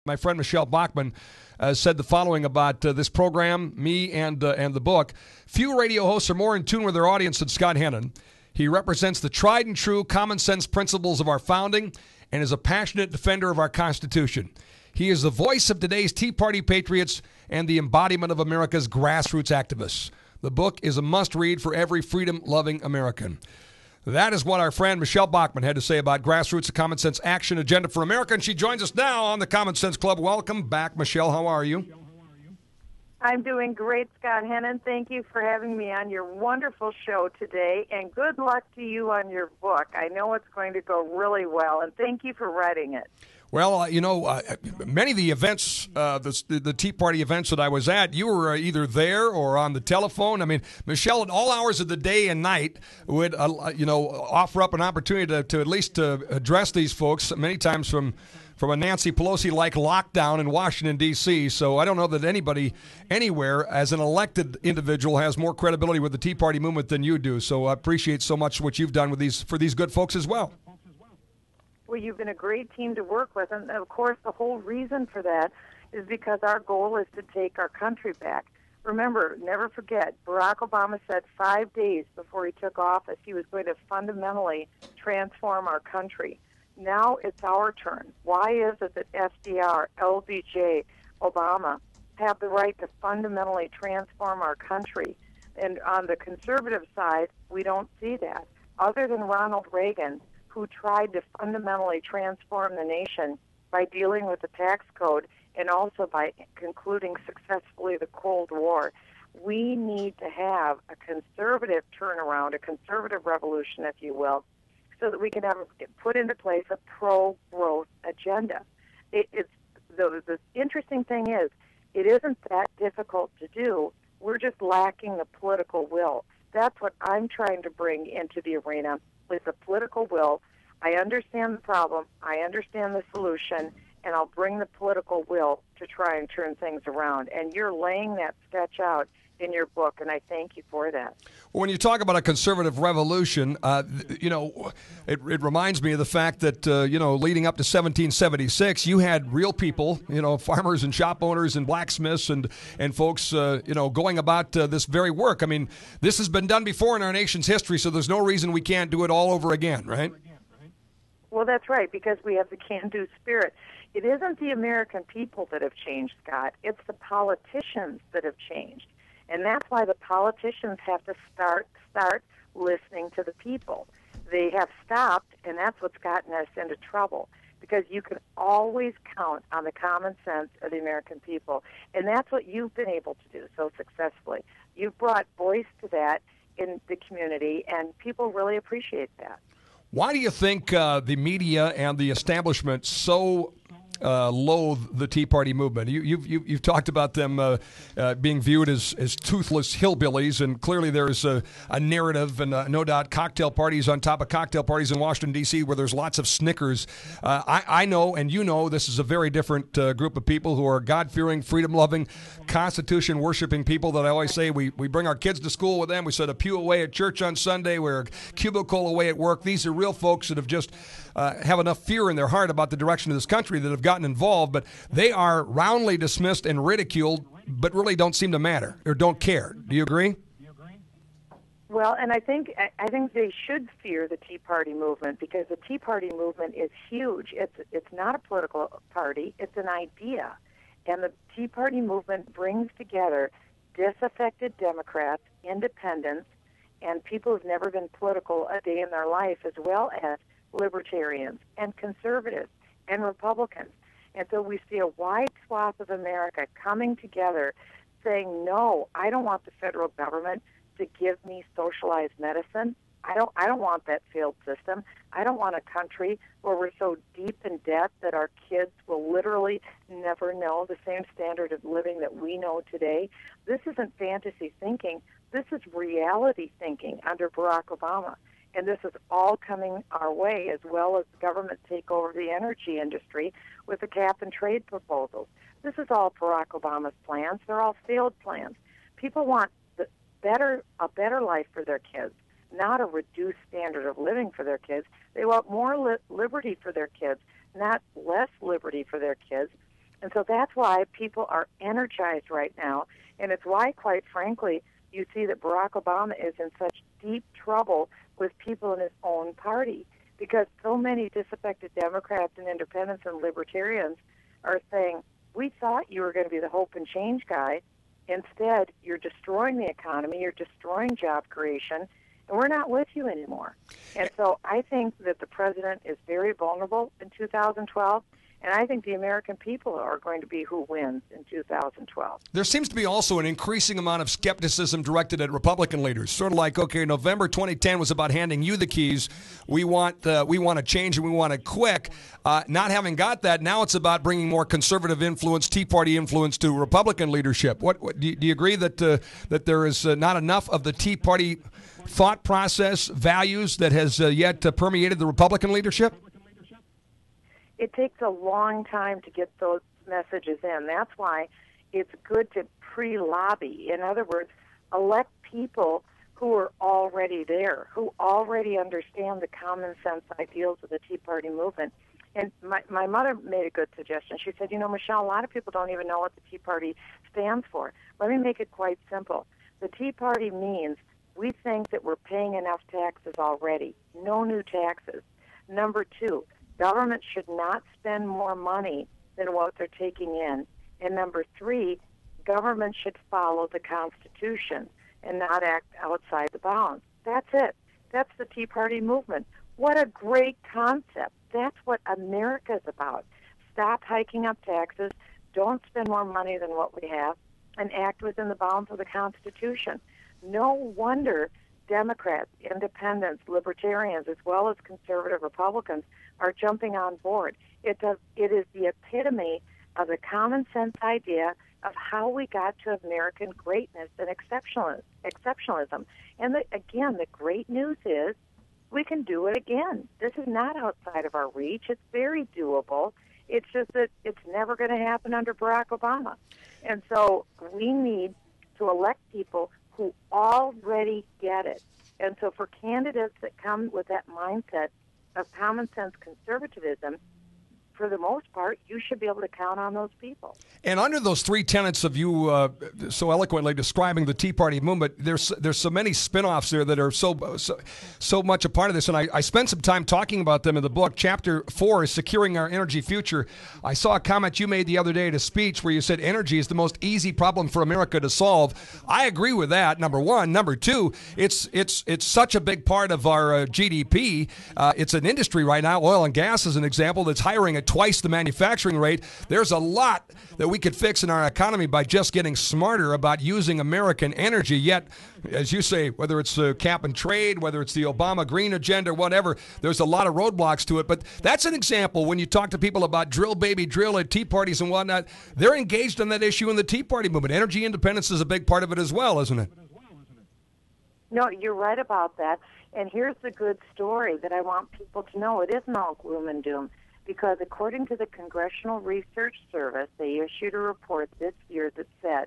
My friend Michele Bachmann said the following about this program, me and the book. Few radio hosts are more in tune with their audience than Scott Hennen. He represents the tried and true common sense principles of our founding and is a passionate defender of our Constitution. He is the voice of today's Tea Party patriots and the embodiment of America's grassroots activists. The book is a must-read for every freedom-loving American. That is what our friend Michele Bachmann had to say about grassroots, the Common Sense Action Agenda for America, and she joins us now on the Common Sense Club. Welcome back, Michele. How are you? I'm doing great, Scott Hennen. Thank you for having me on your wonderful show today, and good luck to you on your book. I know it's going to go really well, and thank you for writing it. Well, many of the events, the Tea Party events that I was at, you were either there or on the telephone. I mean, Michele, at all hours of the day and night, would offer up an opportunity to at least address these folks. Many times from a Nancy Pelosi-like lockdown in Washington, D.C. So I don't know that anybody anywhere, as an elected individual, has more credibility with the Tea Party movement than you do. So I appreciate so much what you've done with for these good folks as well. Well, you've been a great team to work with, and of course the whole reason for that is because our goal is to take our country back. Remember, never forget, Barack Obama said 5 days before he took office he was going to fundamentally transform our country. Now it's our turn. Why is it that FDR, LBJ, Obama have the right to fundamentally transform our country? And on the conservative side, we don't see that. Other than Ronald Reagan, who tried to fundamentally transform the nation by dealing with the tax code and also by concluding successfully the Cold War. We need to have a conservative turnaround, a conservative revolution, if you will, so that we can put into place a pro-growth agenda. The interesting thing is, it isn't that difficult to do. We're just lacking the political will. That's what I'm trying to bring into the arena, with the political will. I understand the problem, I understand the solution, and I'll bring the political will to try and turn things around. And you're laying that sketch out in your book, and I thank you for that. Well, when you talk about a conservative revolution, it reminds me of the fact that, leading up to 1776, you had real people, farmers and shop owners and blacksmiths and folks, going about this very work. I mean, this has been done before in our nation's history, so there's no reason we can't do it all over again, right? Well, that's right, because we have the can-do spirit. It isn't the American people that have changed, Scott. It's the politicians that have changed. And that's why the politicians have to start listening to the people. They have stopped, and that's what's gotten us into trouble, because you can always count on the common sense of the American people. And that's what you've been able to do so successfully. You've brought voice to that in the community, and people really appreciate that. Why do you think the media and the establishment so loathe the Tea Party movement? You've talked about them being viewed as toothless hillbillies, and clearly there's a narrative and no doubt cocktail parties on top of cocktail parties in Washington, D.C., where there's lots of Snickers. I know, and this is a very different group of people who are God-fearing, freedom-loving, Constitution-worshiping people that I always say we bring our kids to school with them. We set a pew away at church on Sunday. We're a cubicle away at work. These are real folks that have just have enough fear in their heart about the direction of this country that have gotten involved, but they are roundly dismissed and ridiculed, but really don't seem to matter or don't care. Do you agree? Well, and I think they should fear the Tea Party movement, because the Tea Party movement is huge. It's not a political party; it's an idea, and the Tea Party movement brings together disaffected Democrats, independents, and people who've never been political a day in their life, as well as libertarians and conservatives and Republicans. And so we see a wide swath of America coming together saying, no, I don't want the federal government to give me socialized medicine. I don't want that failed system. I don't want a country where we're so deep in debt that our kids will literally never know the same standard of living that we know today. This isn't fantasy thinking. This is reality thinking under Barack Obama. And this is all coming our way, as well as government take over the energy industry with the cap-and-trade proposals. This is all Barack Obama's plans. They're all failed plans. People want a better life for their kids, not a reduced standard of living for their kids. They want more liberty for their kids, not less liberty for their kids. And so that's why people are energized right now. And it's why, quite frankly, you see that Barack Obama is in such deep trouble with people in his own party, because so many disaffected Democrats and independents and libertarians are saying, we thought you were going to be the hope and change guy. Instead, you're destroying the economy, you're destroying job creation, and we're not with you anymore. And so I think that the president is very vulnerable in 2012, and I think the American people are going to be who wins in 2012. There seems to be also an increasing amount of skepticism directed at Republican leaders. Sort of like, okay, November 2010 was about handing you the keys. We want a change and we want it quick. Not having got that, now it's about bringing more conservative influence, Tea Party influence to Republican leadership. What do you agree that there is not enough of the Tea Party thought process, values that has yet permeated the Republican leadership? It takes a long time to get those messages in. That's why it's good to pre-lobby. In other words, elect people who are already there, who already understand the common sense ideals of the Tea Party movement. And my mother made a good suggestion. She said, Michelle, a lot of people don't even know what the Tea Party stands for. Let me make it quite simple. The Tea Party means we think that we're paying enough taxes already. No new taxes. Number two, government should not spend more money than what they're taking in. And number three, government should follow the Constitution and not act outside the bounds. That's it. That's the Tea Party movement. What a great concept. That's what America's about. Stop hiking up taxes, don't spend more money than what we have, and act within the bounds of the Constitution. No wonder Democrats, independents, libertarians, as well as conservative Republicans are jumping on board. It is the epitome of the common sense idea of how we got to American greatness and exceptionalism. And again, the great news is we can do it again. This is not outside of our reach. It's very doable. It's just that it's never going to happen under Barack Obama. And so we need to elect people who already get it. And so for candidates that come with that mindset of common sense conservatism, for the most part, you should be able to count on those people. And under those three tenets of you so eloquently describing the Tea Party movement, there's so many spin-offs there that are so much a part of this. And I spent some time talking about them in the book. Chapter 4 is Securing Our Energy Future. I saw a comment you made the other day at a speech where you said energy is the most easy problem for America to solve. I agree with that, number one. Number two, it's such a big part of our GDP. It's an industry right now, oil and gas is an example, that's hiring at twice the manufacturing rate. There's a lot that we could fix in our economy by just getting smarter about using American energy. Yet, as you say, whether it's cap and trade, whether it's the Obama green agenda, whatever, there's a lot of roadblocks to it. But that's an example when you talk to people about drill, baby, drill at Tea Parties and whatnot. They're engaged on that issue in the Tea Party movement. Energy independence is a big part of it as well, isn't it? No, you're right about that. And here's the good story that I want people to know. It isn't all gloom and doom. Because according to the Congressional Research Service, they issued a report this year that said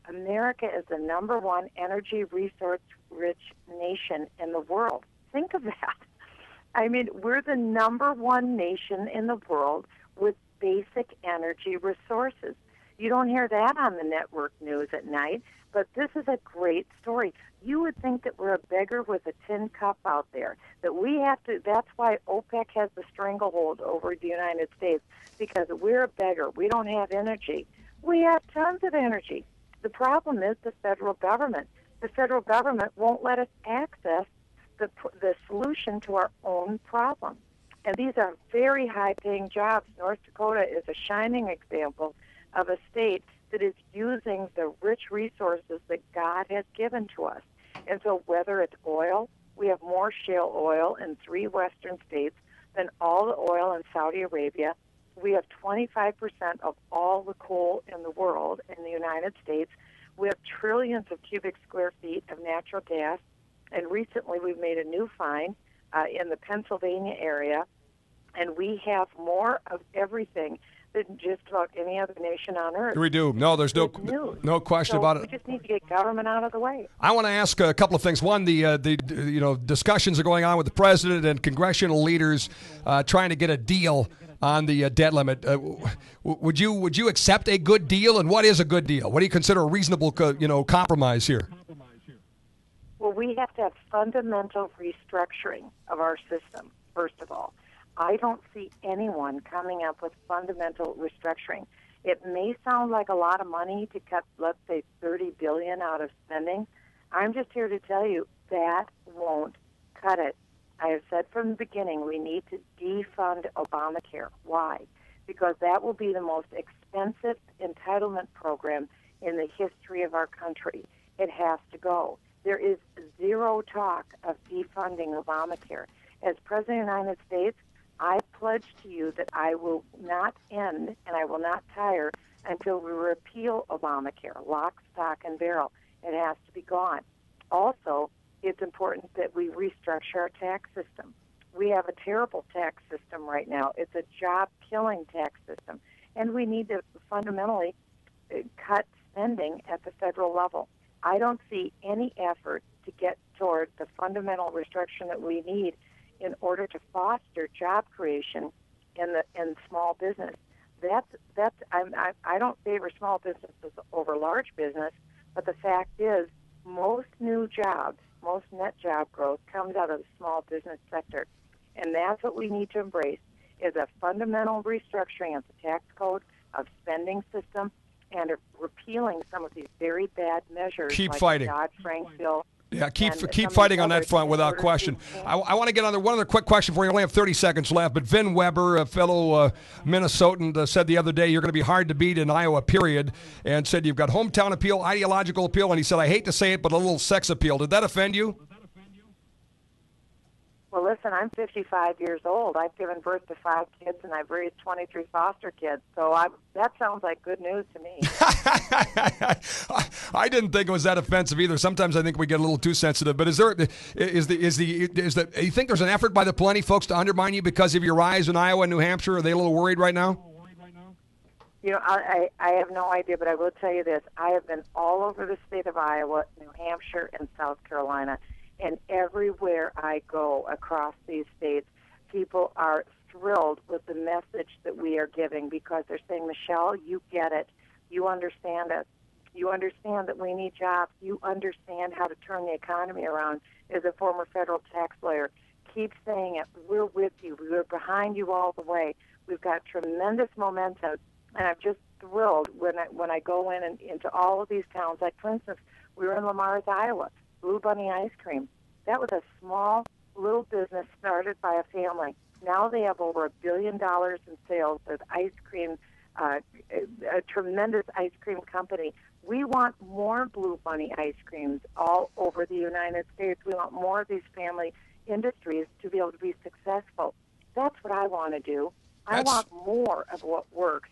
America is the number one energy resource-rich nation in the world. Think of that. I mean, we're the number one nation in the world with basic energy resources. You don't hear that on the network news at night, but this is a great story. You would think that we're a beggar with a tin cup out there, that we have to, that's why OPEC has the stranglehold over the United States, because we're a beggar. We don't have energy. We have tons of energy. The problem is the federal government. The federal government won't let us access the solution to our own problem. And these are very high-paying jobs. North Dakota is a shining example of a state that is using the rich resources that God has given to us. And so whether it's oil, we have more shale oil in 3 western states than all the oil in Saudi Arabia. We have 25% of all the coal in the world in the United States. We have trillions of cubic square feet of natural gas. And recently we've made a new find in the Pennsylvania area. And we have more of everything than just about any other nation on earth. We do. No, there's no question about it. We just need to get government out of the way. I want to ask a couple of things. One, the discussions are going on with the president and congressional leaders trying to get a deal on the debt limit. Would you accept a good deal, and what is a good deal? What do you consider a reasonable compromise here? Well, we have to have fundamental restructuring of our system, first of all. I don't see anyone coming up with fundamental restructuring. It may sound like a lot of money to cut, let's say, $30 billion out of spending. I'm just here to tell you that won't cut it. I have said from the beginning we need to defund Obamacare. Why? Because that will be the most expensive entitlement program in the history of our country. It has to go. There is zero talk of defunding Obamacare. As President of the United States, I pledge to you that I will not end and I will not tire until we repeal Obamacare, lock, stock, and barrel. It has to be gone. Also, it's important that we restructure our tax system. We have a terrible tax system right now. It's a job-killing tax system, and we need to fundamentally cut spending at the federal level. I don't see any effort to get toward the fundamental restructuring that we need in order to foster job creation in small business. I don't favor small businesses over large business, but the fact is most new jobs, most net job growth comes out of the small business sector. And that's what we need to embrace, is a fundamental restructuring of the tax code, of spending system, and of repealing some of these very bad measures. Keep like fighting. the Dodd-Frank bill. Yeah, keep fighting on that front without question. I want to get on one other quick question for you. We only have 30 seconds left. But Vin Weber, a fellow Minnesotan, said the other day you're going to be hard to beat in Iowa, period, and said you've got hometown appeal, ideological appeal, and he said, I hate to say it, but a little sex appeal. Did that offend you? Well, listen, I'm 55 years old. I've given birth to 5 kids, and I've raised 23 foster kids. So that sounds like good news to me. I didn't think it was that offensive either. Sometimes I think we get a little too sensitive. But you think there's an effort by the plenty folks to undermine you because of your rise in Iowa and New Hampshire? Are they a little worried right now? You know, I have no idea, but I will tell you this. I have been all over the state of Iowa, New Hampshire, and South Carolina. And everywhere I go across these states, people are thrilled with the message that we are giving because they're saying, Michele, you get it. You understand us. You understand that we need jobs. You understand how to turn the economy around. As a former federal tax lawyer, keep saying it. We're with you. We're behind you all the way. We've got tremendous momentum. And I'm just thrilled when I go in and into all of these towns. Like, for instance, we were in Lamar's, Iowa. Blue Bunny Ice Cream. That was a small little business started by a family. Now they have over $1 billion in sales of ice cream, a tremendous ice cream company. We want more Blue Bunny ice creams all over the United States. We want more of these family industries to be able to be successful. That's what I want to do. I want more of what works.